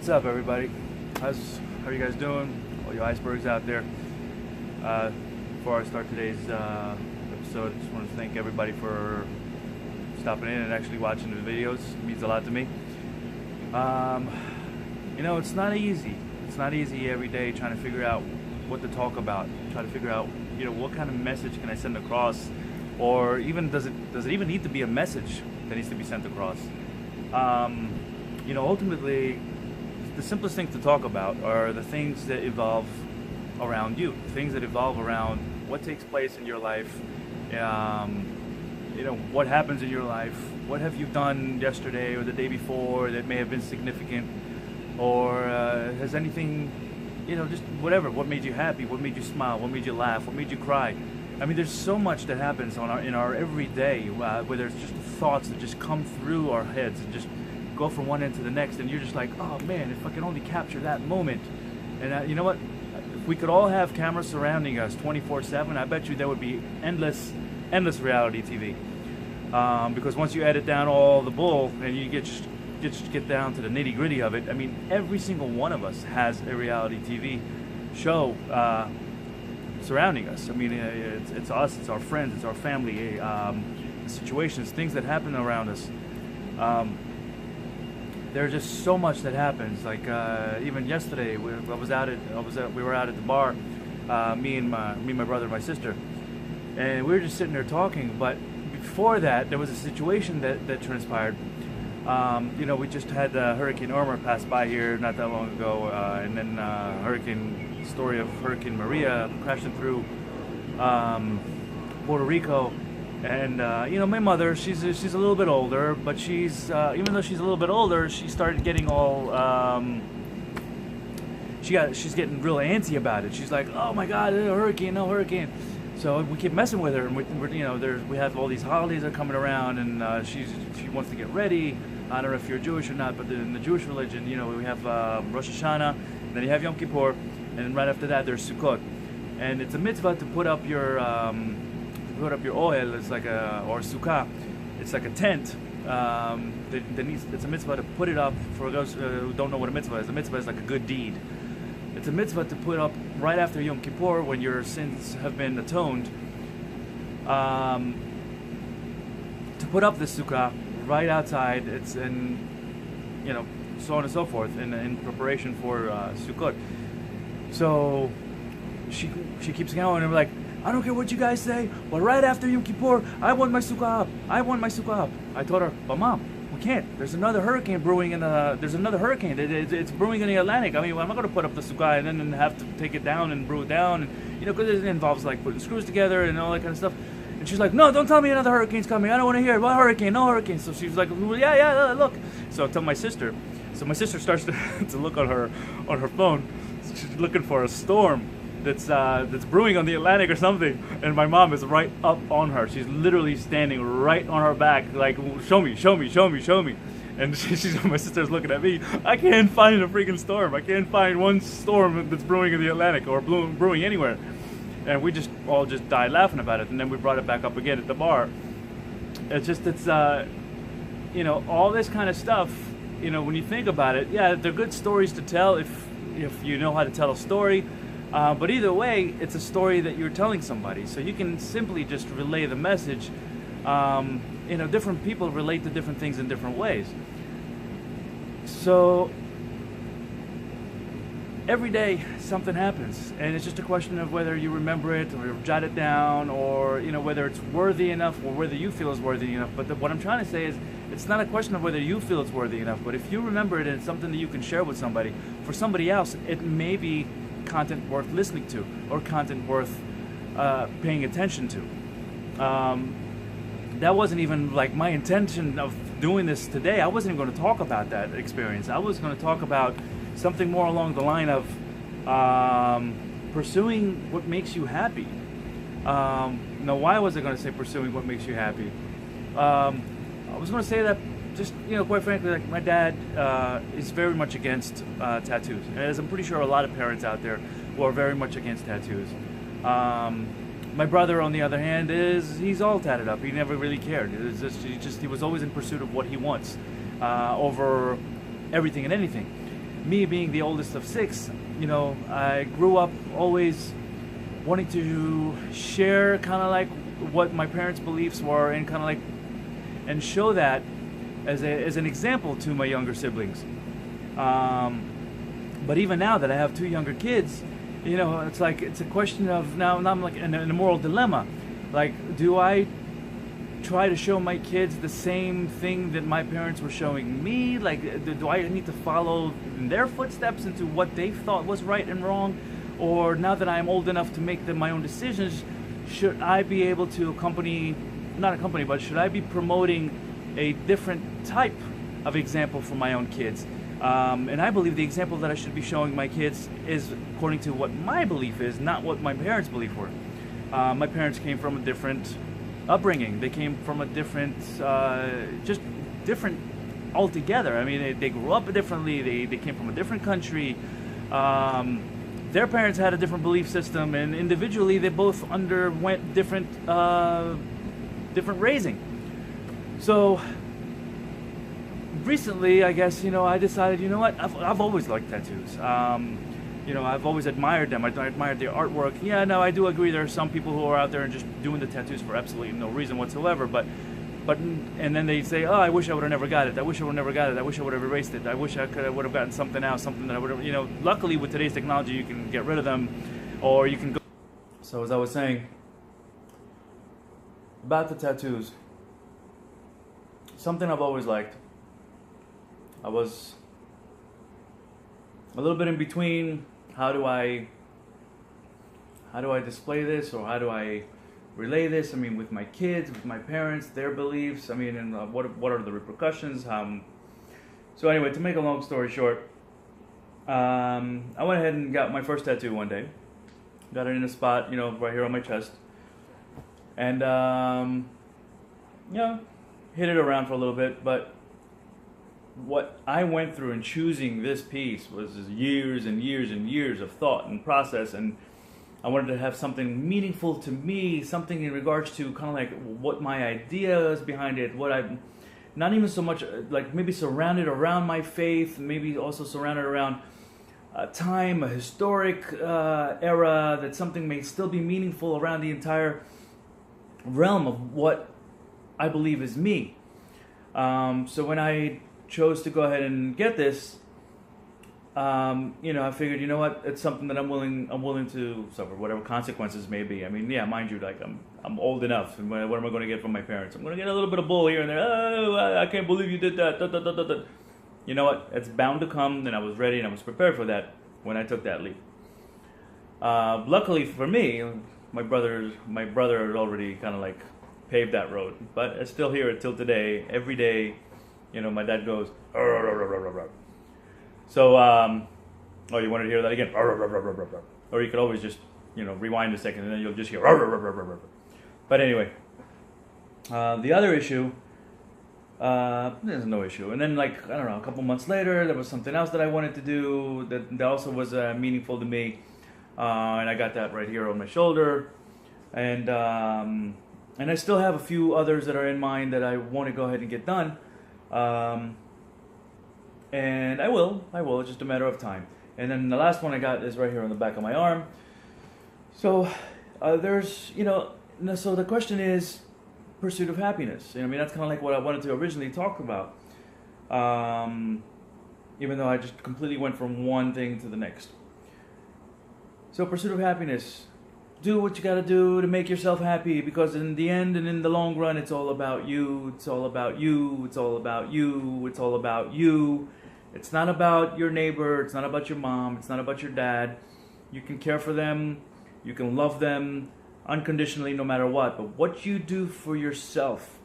What's up, everybody? How are you guys doing? All you icebergs out there. Before I start today's episode, I just want to thank everybody for stopping in and actually watching the videos. It means a lot to me. It's not easy. It's not easy every day trying to figure out what to talk about. Try to figure out, what kind of message can I send across, or even does it even need to be a message that needs to be sent across? Ultimately, the simplest things to talk about are the things that evolve around you, things that evolve around what takes place in your life, what happens in your life, what have you done yesterday or the day before that may have been significant, or has anything, just whatever, what made you happy, what made you smile, what made you laugh, what made you cry. I mean, there's so much that happens in our everyday, where there's just thoughts that just come through our heads and just go from one end to the next, and you're just like, oh man, if I could only capture that moment. And you know what? If we could all have cameras surrounding us 24/7, I bet you there would be endless reality TV. Because once you edit down all the bull and you get down to the nitty gritty of it, I mean, every single one of us has a reality TV show surrounding us. I mean, it's us, it's our friends, it's our family, situations, things that happen around us. There's just so much that happens. Like even yesterday, we were out at the bar, me and my brother and my sister, and we were just sitting there talking. But before that, there was a situation that transpired. We just had Hurricane Irma pass by here not that long ago, and then story of Hurricane Maria crashing through Puerto Rico. And my mother, she's a little bit older, but she's even though she's a little bit older, she started getting all she's getting real antsy about it. She's like, oh my God, no hurricane. So we keep messing with her, and we have all these holidays that are coming around, and she wants to get ready. I don't know if you're Jewish or not, but in the Jewish religion, we have Rosh Hashanah, then you have Yom Kippur, and right after that there's Sukkot, and it's a mitzvah to put up your oil. It's like or sukkah. It's like a tent. It's a mitzvah to put it up. For those who don't know what a mitzvah is like a good deed. It's a mitzvah to put up right after Yom Kippur when your sins have been atoned. To put up the sukkah right outside. It's in, so on and so forth in preparation for Sukkot. So she keeps going, and we're like, I don't care what you guys say, but right after Yom Kippur, I want my sukkah up. I told her, but Mom, we can't. There's another hurricane brewing It's brewing in the Atlantic. I mean, I'm not going to put up the sukkah and then have to take it down and brew it down. And, because it involves like putting screws together and all that kind of stuff. And she's like, no, don't tell me another hurricane's coming. I don't want to hear it. What hurricane? No hurricane. So she's like, well, yeah, look. So I tell my sister. So my sister starts to look on her phone. She's looking for a storm that's brewing on the Atlantic or something, and my mom is right up on her. She's literally standing right on her back, like, show me. And my sister's looking at me. I can't find a freaking storm. I can't find one storm that's brewing in the Atlantic or brewing anywhere. And we just all died laughing about it. And then we brought it back up again at the bar. It's all this kind of stuff. When you think about it, yeah, they're good stories to tell if you know how to tell a story. But either way, it's a story that you're telling somebody. So you can simply just relay the message. Different people relate to different things in different ways. So every day something happens, and it's just a question of whether you remember it or jot it down, or whether it's worthy enough or whether you feel it's worthy enough. But what I'm trying to say is, it's not a question of whether you feel it's worthy enough, but if you remember it and it's something that you can share with somebody, for somebody else, it may be content worth listening to, or content worth paying attention to. That wasn't even like my intention of doing this today. I wasn't even going to talk about that experience. I was going to talk about something more along the line of pursuing what makes you happy. Now, why was I going to say pursuing what makes you happy? I was going to say that just, quite frankly, like, my dad is very much against tattoos. As I'm pretty sure a lot of parents out there who are very much against tattoos. My brother, on the other hand, he's all tatted up. He never really cared. He was always in pursuit of what he wants over everything and anything. me being the oldest of six, I grew up always wanting to share kind of like what my parents' beliefs were, and kind of like, and show that as an example to my younger siblings. But even now that I have two younger kids, it's like, it's a question of now I'm like in a moral dilemma. Like, do I try to show my kids the same thing that my parents were showing me? Like, do I need to follow in their footsteps into what they thought was right and wrong? Or now that I'm old enough to make my own decisions, should I be able to but should I be promoting a different type of example for my own kids? And I believe the example that I should be showing my kids is according to what my belief is, not what my parents' belief were. My parents came from a different upbringing. They came from a different, just different altogether. I mean, they grew up differently. They came from a different country. Their parents had a different belief system, and individually they both underwent different raising. So recently, I guess, I decided, what, I've always liked tattoos. I've always admired them. I admired their artwork. Yeah, no, I do agree there are some people who are out there and just doing the tattoos for absolutely no reason whatsoever, but and then they say, oh, I wish I would have never got it. I wish I would have never got it. I wish I would have erased it. I wish I would have gotten something else, something that I would have, luckily with today's technology, you can get rid of them, or you can go. So as I was saying about the tattoos, something I've always liked. I was a little bit in between. How do I display this, or how do I relay this? I mean, with my kids, with my parents, their beliefs. I mean, and what are the repercussions? So anyway, to make a long story short, I went ahead and got my first tattoo one day. Got it in a spot, right here on my chest, and hit it around for a little bit. But what I went through in choosing this piece was years and years and years of thought and process, and I wanted to have something meaningful to me, something in regards to kind of like what my idea is behind it, what I'm not even so much like maybe surrounded around my faith, maybe also surrounded around a time, a historic era, that something may still be meaningful around the entire realm of what I believe is me. So when I chose to go ahead and get this, I figured, what, it's something that I'm willing to suffer whatever consequences may be. I mean, yeah, mind you, like I'm old enough, and what am I going to get from my parents? I'm going to get a little bit of bull here and there. Oh, I can't believe you did that. Da, da, da, da, da. You know what? It's bound to come, and I was ready and I was prepared for that when I took that leap. Luckily for me, my brother had already kind of like paved that road, but I still hear it till today. Every day, my dad goes, "Arr, arr, arr, arr, arr, arr." So, oh, you wanted to hear that again? Or you could always just, rewind a second and then you'll just hear. But anyway, the other issue, there's no issue. And then, like, I don't know, a couple months later, there was something else that I wanted to do that also was meaningful to me. And I got that right here on my shoulder. And I still have a few others that are in mind that I want to go ahead and get done. And I will, it's just a matter of time. And then the last one I got is right here on the back of my arm. So there's, so the question is pursuit of happiness. I mean, that's kind of like what I wanted to originally talk about. Even though I just completely went from one thing to the next. So pursuit of happiness. Do what you got to do to make yourself happy, because in the end and in the long run, it's all about you. It's all about you. It's all about you. It's all about you. It's not about your neighbor. It's not about your mom. It's not about your dad. You can care for them. You can love them unconditionally no matter what. But what you do for yourself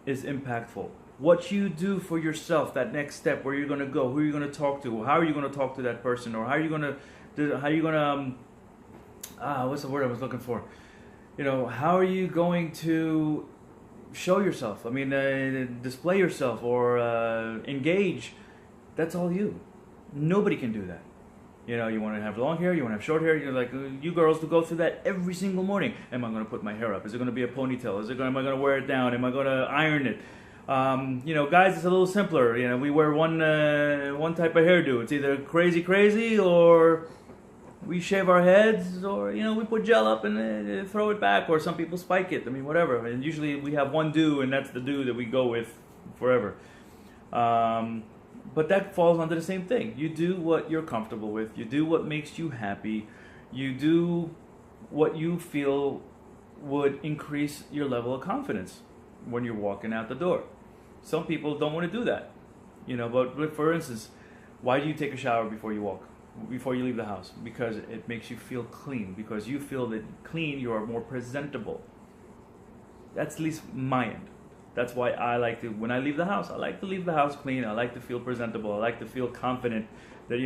is impactful. What you do for yourself, that next step, where you're going to go, who you're going to talk to, how are you going to talk to that person, or how are you going to what's the word I was looking for? How are you going to show yourself? I mean, display yourself or engage. That's all you. Nobody can do that. You want to have long hair, you want to have short hair. You girls who go through that every single morning. Am I going to put my hair up? Is it going to be a ponytail? Am I going to wear it down? Am I going to iron it? Guys, it's a little simpler. We wear one type of hairdo. It's either crazy, or we shave our heads, or we put gel up and throw it back, or some people spike it. I mean, whatever. And usually we have one do, and that's the do that we go with forever. But that falls under the same thing. You do what you're comfortable with. You do what makes you happy. You do what you feel would increase your level of confidence when you're walking out the door. Some people don't want to do that. But for instance, why do you take a shower before you leave the house? Because it makes you feel clean. Because you feel that clean, you are more presentable. That's at least my end. That's why I like to, when I leave the house, I like to leave the house clean. I like to feel presentable. I like to feel confident that,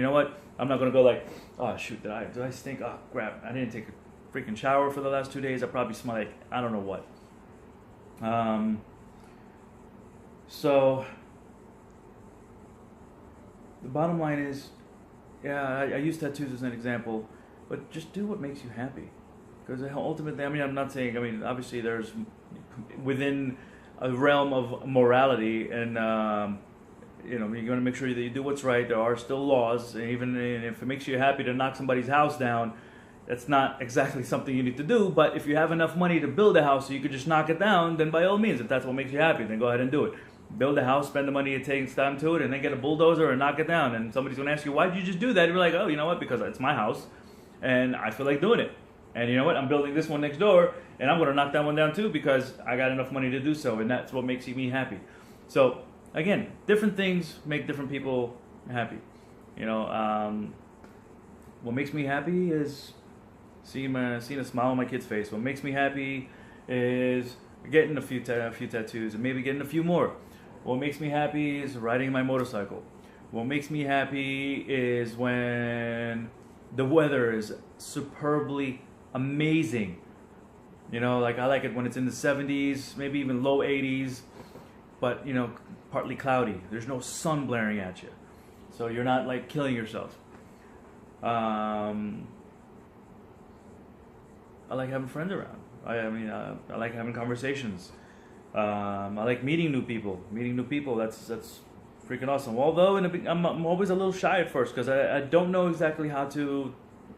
I'm not going to go like, oh, shoot, did I stink? Oh, crap, I didn't take a freaking shower for the last 2 days. I probably smell like, I don't know what. So, the bottom line is, I use tattoos as an example, but just do what makes you happy. Because ultimately, I'm not saying, obviously there's, within a realm of morality, and you're going to make sure that you do what's right. There are still laws, and even if it makes you happy to knock somebody's house down, that's not exactly something you need to do. But if you have enough money to build a house so you could just knock it down, then by all means, if that's what makes you happy, then go ahead and do it. Build a house, spend the money it takes time to it, and then get a bulldozer and knock it down. And somebody's going to ask you, why did you just do that? And you're like, oh, you know what? Because it's my house, and I feel like doing it. And you know what? I'm building this one next door, and I'm going to knock that one down too because I got enough money to do so, and that's what makes me happy. So, again, different things make different people happy. What makes me happy is seeing a smile on my kid's face. What makes me happy is getting a few tattoos and maybe getting a few more. What makes me happy is riding my motorcycle. What makes me happy is when the weather is superbly amazing. I like it when it's in the 70s, maybe even low 80s, but partly cloudy. There's no sun blaring at you, so you're not like killing yourself. I like having friends around. I like having conversations. I like meeting new people. That's freaking awesome. Although I'm always a little shy at first because I don't know exactly how to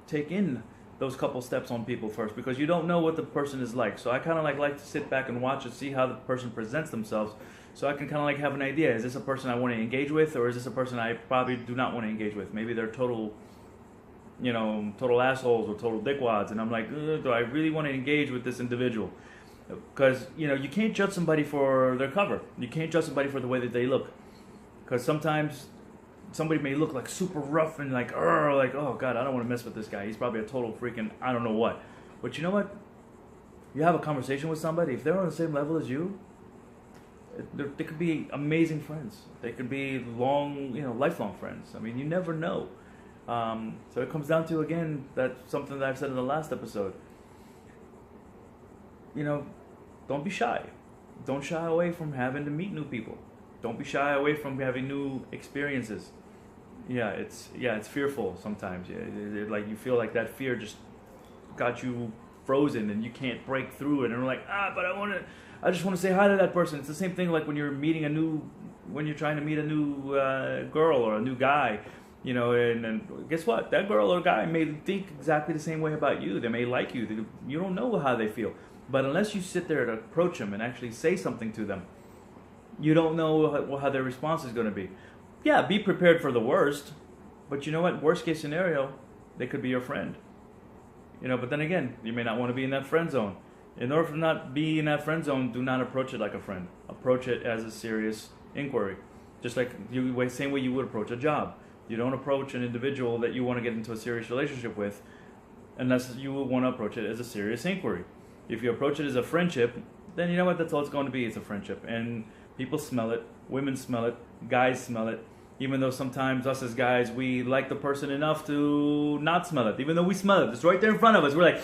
take in those couple steps on people first, because you don't know what the person is like. So I kind of like to sit back and watch and see how the person presents themselves, so I can kind of have an idea. Is this a person I want to engage with, or is this a person I probably do not want to engage with? Maybe they're total assholes or total dickwads, and I'm like, do I really want to engage with this individual? Because you can't judge somebody for their cover. You can't judge somebody for the way that they look, because sometimes somebody may look like super rough and like oh god, I don't want to mess with this guy. He's probably a total freaking I don't know what. But you know what? You have a conversation with somebody, if they're on the same level as you, they could be amazing friends. They could be lifelong friends. You never know. So it comes down to, again, that's something that I've said in the last episode. Don't be shy. Don't shy away from having to meet new people. Don't be shy away from having new experiences. It's fearful sometimes. Like you feel like that fear just got you frozen and you can't break through it. And we're like, but I just want to say hi to that person. It's the same thing like when you're trying to meet a new girl or a new guy. And guess what? That girl or guy may think exactly the same way about you. They may like you. You don't know how they feel. But unless you sit there to approach them and actually say something to them, you don't know how their response is going to be. Yeah, be prepared for the worst. But you know what? Worst case scenario, they could be your friend. But then again, you may not want to be in that friend zone. In order to not be in that friend zone, do not approach it like a friend. Approach it as a serious inquiry. Just like same way you would approach a job. You don't approach an individual that you want to get into a serious relationship with unless you want to approach it as a serious inquiry. If you approach it as a friendship, then you know what? That's all it's going to be. It's a friendship. And people smell it. Women smell it. Guys smell it. Even though sometimes us as guys, we like the person enough to not smell it. Even though we smell it. It's right there in front of us. We're like,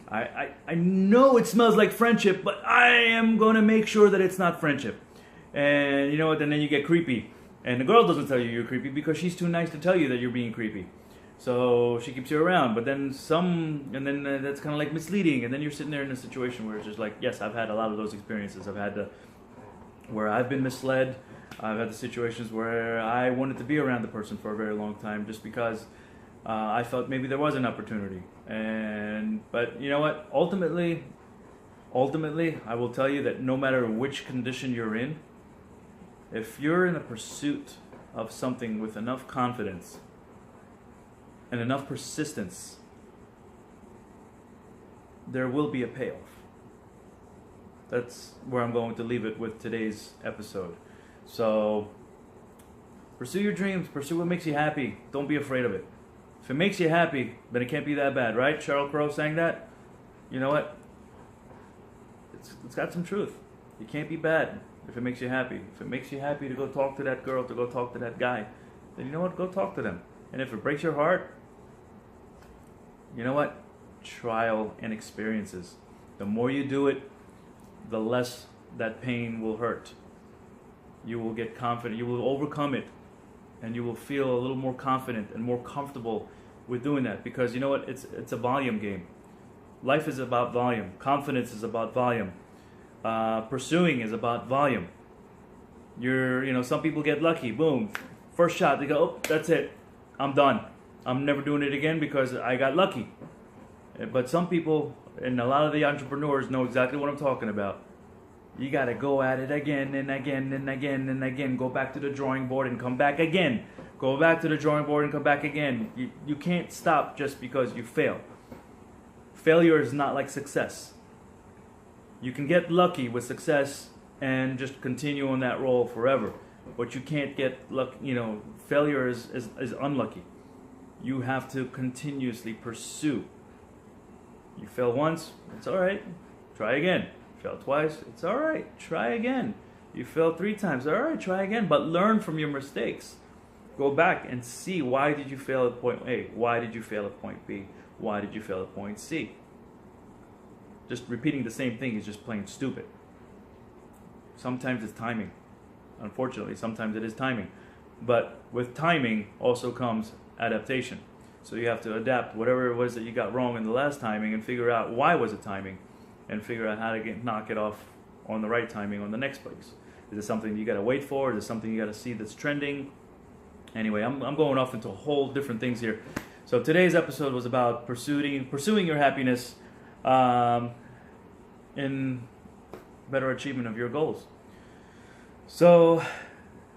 I know it smells like friendship, but I am going to make sure that it's not friendship. And you know what? And then you get creepy. And the girl doesn't tell you you're creepy because she's too nice to tell you that you're being creepy. So she keeps you around. But then that's kind of like misleading. And then you're sitting there in a situation where it's just like, yes, I've had a lot of those experiences. I've had to where I've been misled. I've had the situations where I wanted to be around the person for a very long time just because I felt maybe there was an opportunity. But you know what? Ultimately, I will tell you that no matter which condition you're in, if you're in a pursuit of something with enough confidence and enough persistence, there will be a payoff. That's where I'm going to leave it with today's episode. So, pursue your dreams, pursue what makes you happy. Don't be afraid of it. If it makes you happy, then it can't be that bad, right? Sheryl Crow sang that. You know what? It's got some truth. You can't be bad if it makes you happy. If it makes you happy to go talk to that girl, to go talk to that guy, then you know what? Go talk to them. And if it breaks your heart, you know what? Trial and experiences. The more you do it, the less that pain will hurt. You will get confident. You will overcome it. And you will feel a little more confident and more comfortable with doing that. Because you know what? It's a volume game. Life is about volume. Confidence is about volume. Pursuing is about volume. Some people get lucky. Boom. First shot, they go, oh, that's it. I'm done. I'm never doing it again because I got lucky. But some people, and a lot of the entrepreneurs know exactly what I'm talking about. You got to go at it again and again and again and again. Go back to the drawing board and come back again. Go back to the drawing board and come back again. You can't stop just because you fail. Failure is not like success. You can get lucky with success and just continue on that roll forever. But you can't get luck. Failure is unlucky. You have to continuously pursue. You fail once, it's all right. Try again. You fail twice, it's all right. Try again. You fail 3 times, all right. Try again. But learn from your mistakes. Go back and see, why did you fail at point A? Why did you fail at point B? Why did you fail at point C? Just repeating the same thing is just plain stupid. Sometimes it's timing. Unfortunately, sometimes it is timing. But with timing also comes adaptation. So you have to adapt whatever it was that you got wrong in the last timing and figure out why was it timing and figure out how to knock it off on the right timing on the next place. Is it something you got to wait for? Is it something you got to see that's trending? Anyway, I'm going off into whole different things here. So today's episode was about pursuing your happiness in better achievement of your goals. So,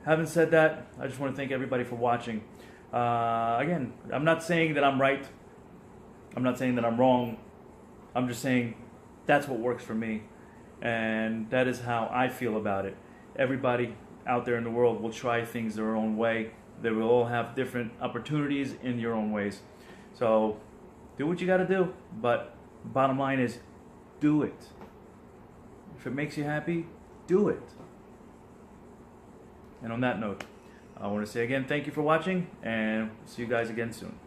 having said that, I just want to thank everybody for watching. Again, I'm not saying that I'm right. I'm not saying that I'm wrong. I'm just saying that's what works for me. And that is how I feel about it. Everybody out there in the world will try things their own way. They will all have different opportunities in your own ways. So, do what you got to do. But bottom line is, do it. If it makes you happy, do it. And on that note, I want to say again, thank you for watching, and see you guys again soon.